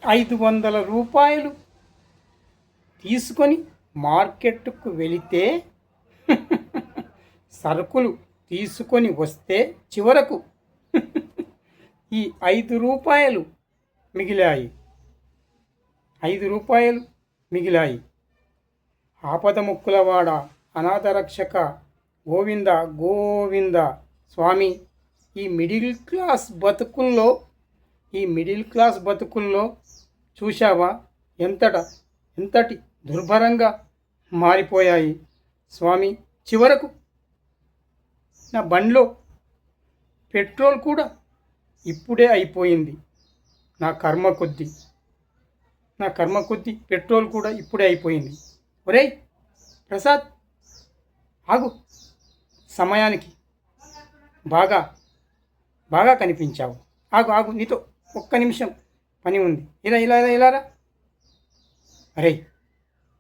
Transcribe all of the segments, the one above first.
రూ. 500 తీసుకొని మార్కెట్కు వెళితే సరుకులు తీసుకొని వస్తే చివరకు ఈ రూ. 5 మిగిలాయి. రూ. 5 ఆపద ముక్కులవాడ, అనాథరక్షక, గోవింద గోవింద. స్వామి, ఈ మిడిల్ క్లాస్ బతుకుల్లో చూశావా ఎంతటి దుర్భరంగా మారిపోయాయి స్వామి. చివరకు నా బండిలో పెట్రోల్ కూడా ఇప్పుడే అయిపోయింది. నా కర్మ కొద్దీ పెట్రోల్ కూడా ఇప్పుడే అయిపోయింది. ఒరేయ్ ప్రసాద్, ఆగు. సమయానికి బాగా కనిపించావు. ఆగు, నీతో ఒక్క నిమిషం పని ఉంది. ఇలారా. అరే,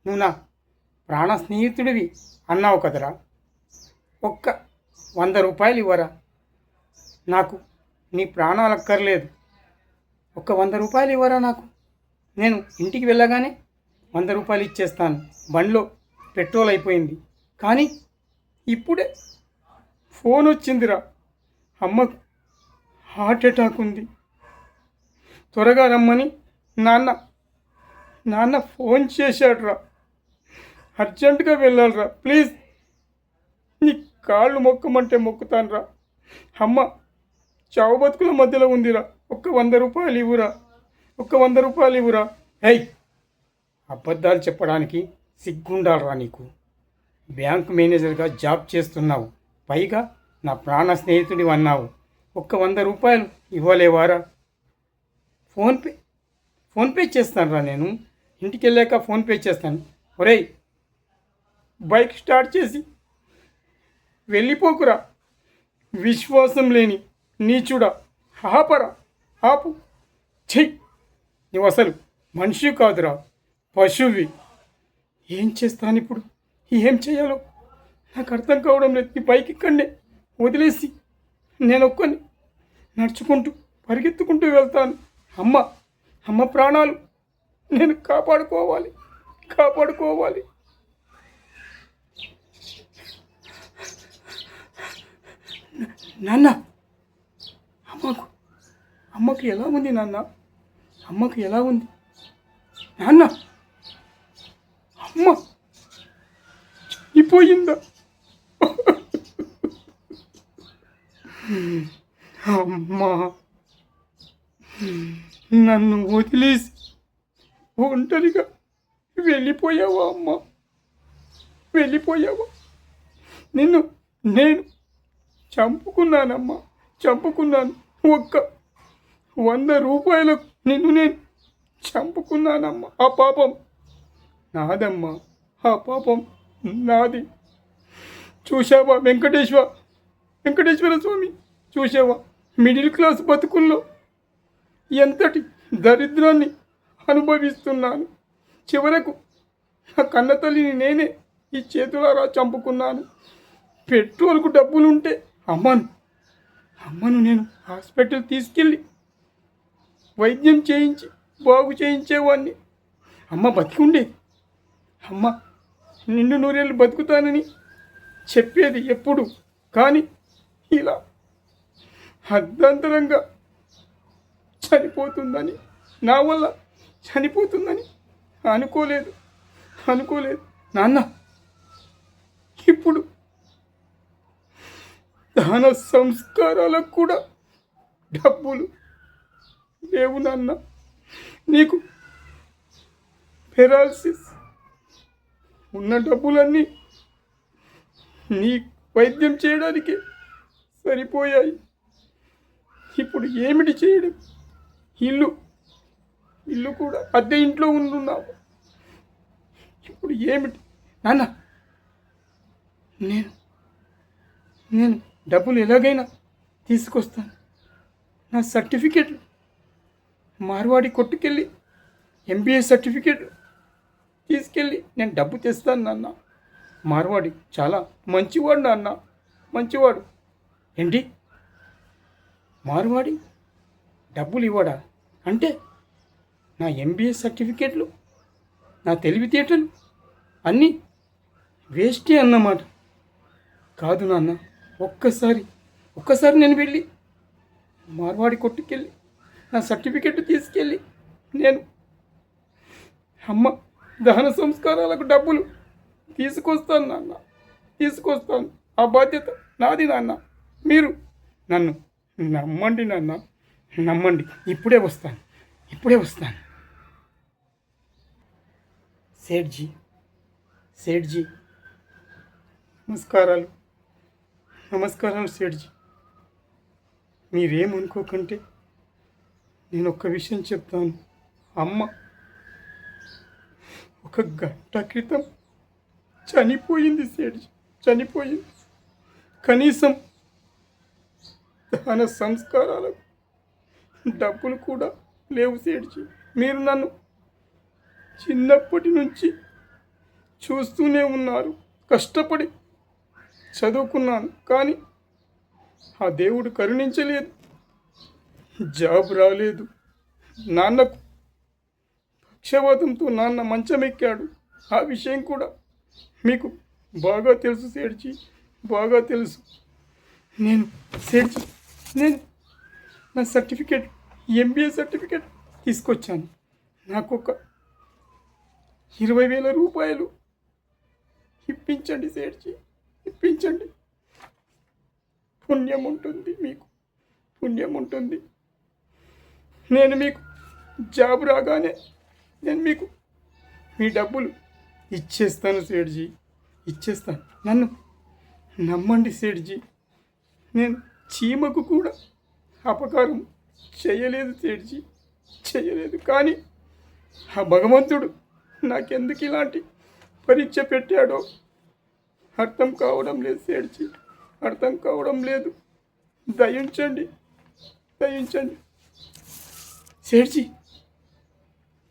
నువ్వు నా ప్రాణ స్నేహితుడివి అన్నావు కదరా. ఒక్క రూ. 100 ఇవ్వరా. నాకు నీ ప్రాణాలు అక్కర్లేదు. ఒక్క రూ. 100 ఇవ్వరా నాకు. నేను ఇంటికి వెళ్ళగానే రూ. 100 ఇచ్చేస్తాను. బండిలో పెట్రోల్ అయిపోయింది. కానీ ఇప్పుడే ఫోన్ వచ్చిందిరా. అమ్మకు హార్ట్ అటాక్ ఉంది, త్వరగా రమ్మని నాన్న ఫోన్ చేశాడురా. అర్జెంటుగా వెళ్ళాలిరా. ప్లీజ్, నీ కాళ్ళు మొక్కమంటే మొక్కుతానురా. అమ్మ చావు బతుకుల మధ్యలో ఉందిరా. ఒక్క రూ. 100 ఇవ్వురా. హేయ్, అబద్ధాలు చెప్పడానికి సిగ్గుండాలరా నీకు. బ్యాంక్ మేనేజర్గా జాబ్ చేస్తున్నావు, పైగా నా ప్రాణ స్నేహితుడి అన్నావు. ఒక్క రూ. 100 ఇవ్వలేవారా? ఫోన్పే చేస్తానురా. నేను ఇంటికి వెళ్ళాక ఫోన్పే చేస్తాను. ఒరేయ్, బైక్ స్టార్ట్ చేసి వెళ్ళిపోకురా. విశ్వాసం లేని నీచుడా, ఆపు. చెయ్యి, నువ్వు అసలు మనిషి కాదురా, పశువి. ఏం చేస్తాను ఇప్పుడు? ఏం చేయాలో నాకు అర్థం కావడం లేదు. ఈ బైక్ ఇక్కడనే వదిలేసి నేను ఒక్కని నడుచుకుంటూ పరిగెత్తుకుంటూ వెళ్తాను. అమ్మ ప్రాణాలు నేను కాపాడుకోవాలి. నాన్న, అమ్మకు ఎలా ఉంది నాన్న? అమ్మకు ఎలా ఉంది నాన్న? అమ్మ చనిపోయిందా? అమ్మా, నన్ను వదిలేసి ఒంటరిగా వెళ్ళిపోయావా అమ్మా? నేను చంపుకున్నానమ్మా. ఒక్క రూ. 100 నిన్ను నేను చంపుకున్నానమ్మా. ఆ పాపం నాదమ్మా, ఆ పాపం నాది. చూసావా వెంకటేశ్వర స్వామి, చూసావా మిడిల్ క్లాస్ బతుకుల్లో ఎంతటి దరిద్రాన్ని అనుభవిస్తున్నాను. చివరకు నా కన్న తల్లిని నేనే ఈ చేతులారా చంపుకున్నాను. పెట్రోల్కు డబ్బులుంటే అమ్మను నేను హాస్పిటల్ తీసుకెళ్ళి వైద్యం చేయించి బాగు చేయించేవాడిని. అమ్మ బతికుండేది. అమ్మ నిండు నూరేళ్ళు బతుకుతానని చెప్పేది ఎప్పుడు. కానీ ఇలా అర్ధాంతరంగా చనిపోతుందని, నా వల్ల చనిపోతుందని అనుకోలేదు. నాన్న, ఇప్పుడు దాన సంస్కారాలకు కూడా డబ్బులు లేవు నాన్న. నీకు పెరాలసిస్ ఉన్న డబ్బులన్నీ నీ వైద్యం చేయడానికి సరిపోయాయి. ఇప్పుడు ఏమిటి చేయడం? ఇల్లు కూడా అద్దె ఇంట్లో ఉంటున్నావు. ఇప్పుడు ఏమిటి నాన్న? నేను డబ్బులు ఎలాగైనా తీసుకొస్తాను. నా సర్టిఫికేట్ మార్వాడి కొట్టుకెళ్ళి MBA సర్టిఫికేట్ తీసుకెళ్ళి నేను డబ్బు తెస్తాను నాన్న. మార్వాడి చాలా మంచివాడు నాన్న, మంచివాడు. ఏంటి, మార్వాడి డబ్బులు ఇవ్వడా? అంటే నా ఎంబీఏ సర్టిఫికేట్లు, నా తెలివితేటలు అన్నీ వేస్టే అన్నమాట. కాదు నాన్న, ఒక్కసారి నేను వెళ్ళి మార్వాడి కొట్టుకెళ్ళి నా సర్టిఫికెట్ తీసుకెళ్ళి నేను అమ్మ దహన సంస్కారాలకు డబ్బులు తీసుకొస్తాను నాన్న, తీసుకొస్తాను. ఆ బాధ్యత నాది నాన్న. మీరు నన్ను నమ్మండి నాన్న, నమ్మండి. ఇప్పుడే వస్తాను. సేఠ్జీ నమస్కారాలు సేఠ్జీ. మీరేమనుకోకంటే నేను ఒక్క విషయం చెప్తాను. అమ్మ ఒక గంట క్రితం చనిపోయింది సేఠ్జీ, చనిపోయింది. కనీసం దహన సంస్కారాలకు డబ్బులు కూడా లేవు సేఠ్జీ. మీరు నన్ను చిన్నప్పటి నుంచి చూస్తూనే ఉన్నారు. కష్టపడి చదువుకున్నాను, కానీ ఆ దేవుడు కరుణించలేదు. జాబ్ రాలేదు. నాన్నకు పక్షవాతంతో నాన్న మంచమెక్కాడు. ఆ విషయం కూడా మీకు బాగా తెలుసు సేఠ్జీ, బాగా తెలుసు. నేను నా సర్టిఫికేట్, ఎంబీఏ సర్టిఫికేట్ తీసుకొచ్చాను. నాకు ఒక 20,000 రూపాయలు ఇప్పించండి సేఠ్జీ, ఇప్పించండి. పుణ్యం ఉంటుంది, మీకు పుణ్యం ఉంటుంది. నేను మీకు జాబ్ రాగానే నేను మీకు మీ డబ్బులు ఇచ్చేస్తాను సేఠ్జీ, ఇచ్చేస్తాను. నన్ను నమ్మండి సేఠ్జీ. నేను చీమకు కూడా అపకారం చేయలేదు సేఠ్జీ, చేయలేదు. కానీ ఆ భగవంతుడు నాకెందుకు ఇలాంటి పరీక్ష పెట్టాడో అర్థం కావడం లేదు సేఠ్జీ, అర్థం కావడం లేదు. దయించండి సేఠ్జీ.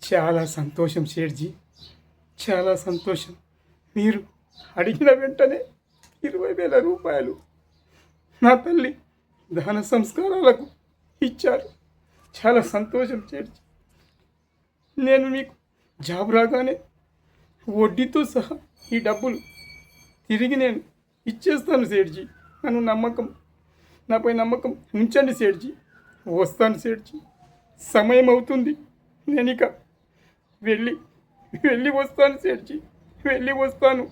చాలా సంతోషం సేఠ్జీ, చాలా సంతోషం. మీరు అడిగిన వెంటనే 20,000 రూపాయలు నా తల్లి దహన సంస్కారాలకు ఇచ్చారు. చాలా సంతోషం సేఠ్జీ. నేను మీకు జాబ్ రాగానే వడ్డీతో సహా ఈ డబ్బులు తిరిగి నేను ఇచ్చేస్తాను సేఠ్జీ. నాపై నమ్మకం ఉంచండి సేఠ్జీ. వస్తాను సేఠ్జీ, సమయం అవుతుంది. నేను ఇక వెళ్ళి వస్తాను సేఠ్జీ, వెళ్ళి వస్తాను.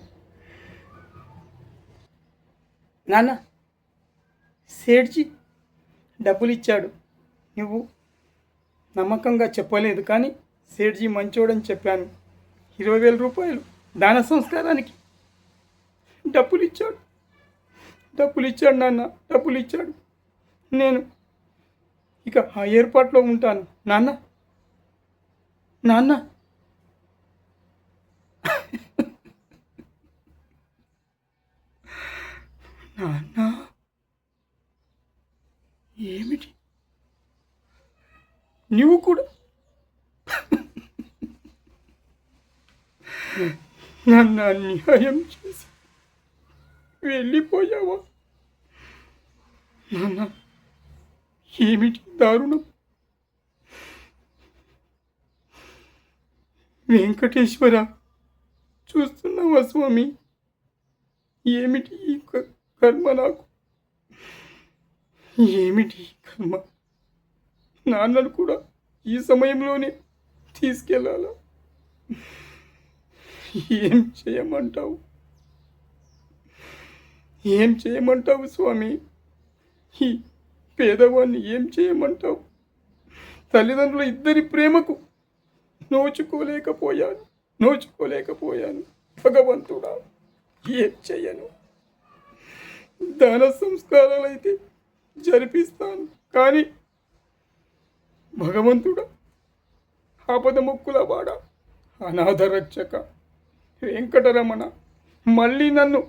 నాన్న, సేఠ్జీ డబ్బులు ఇచ్చాడు. నువ్వు నమ్మకంగా చెప్పలేదు, కానీ సేఠ్జీ మంచోడని చెప్పాను. 20,000 రూపాయలు దాన సంస్కారానికి డబ్బులు ఇచ్చాడు నాన్న, డబ్బులు ఇచ్చాడు. నేను ఇక ఆ ఏర్పాట్లో ఉంటాను నాన్న. నాన్న నాన్న ఏమిటి నువ్వు కూడా నన్ను అన్యాయం చేసి వెళ్ళిపోయావా నాన్న? ఏమిటి దారుణం? వెంకటేశ్వర, చూస్తున్నావా స్వామి? ఏమిటి ఈ కర్మ నాకు? ఏమిటి కర్మ? నాన్నను కూడా ఈ సమయంలోనే తీసుకెళ్ళాలా? ఏం చేయమంటావు స్వామి? ఈ పేదవాడిని ఏం చేయమంటావు? తల్లిదండ్రుల ఇద్దరి ప్రేమకు నోచుకోలేకపోయాను. భగవంతుడా, ఏం చేయను? దాన సంస్కారాలు అయితే జరిపిస్తాను, కానీ భగవంతుడా, ఆపద మొక్కుల వాడ, అనాథ రక్షక, వెంకటరమణ, మళ్ళీ నన్ను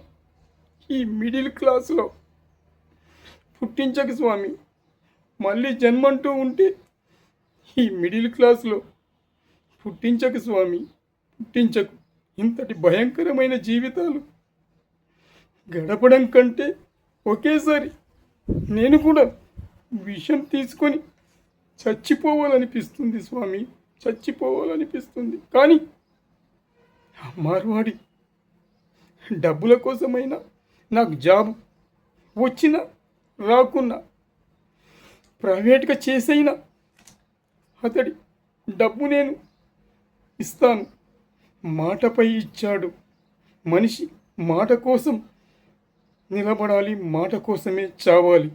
ఈ మిడిల్ క్లాసులో పుట్టించకు స్వామి. మళ్ళీ జన్మంటూ ఉంటే ఈ మిడిల్ క్లాసులో పుట్టించకు స్వామి, పుట్టించకు. ఇంతటి భయంకరమైన జీవితాలు గడపడం కంటే ఒకేసారి నేను కూడా విషం తీసుకొని చచ్చిపోవాలనిపిస్తుంది స్వామి. చచ్చిపోవాలనిపిస్తుంది. కానీ ఆ మార్వాడి డబ్బుల కోసమైనా నాకు జాబ్ వచ్చినా రాకున్నా ప్రైవేట్గా చేసైనా అతడి డబ్బు నేను ఇస్తాను. మాటపై ఇచ్చాడు. మనిషి మాట కోసం నిలబడాలి, మాట కోసమే చావాలి.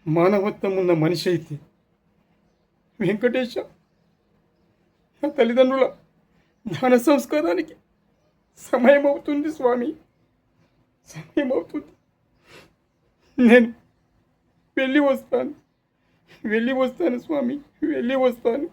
మానవత్వం ఉన్న మనిషి అయితే వెంకటేశ నా తల్లిదండ్రుల ధన సంస్కారానికి సమయం అవుతుంది స్వామి, సమయం అవుతుంది. నేను వెళ్ళి వస్తాను స్వామి, వెళ్ళి వస్తాను.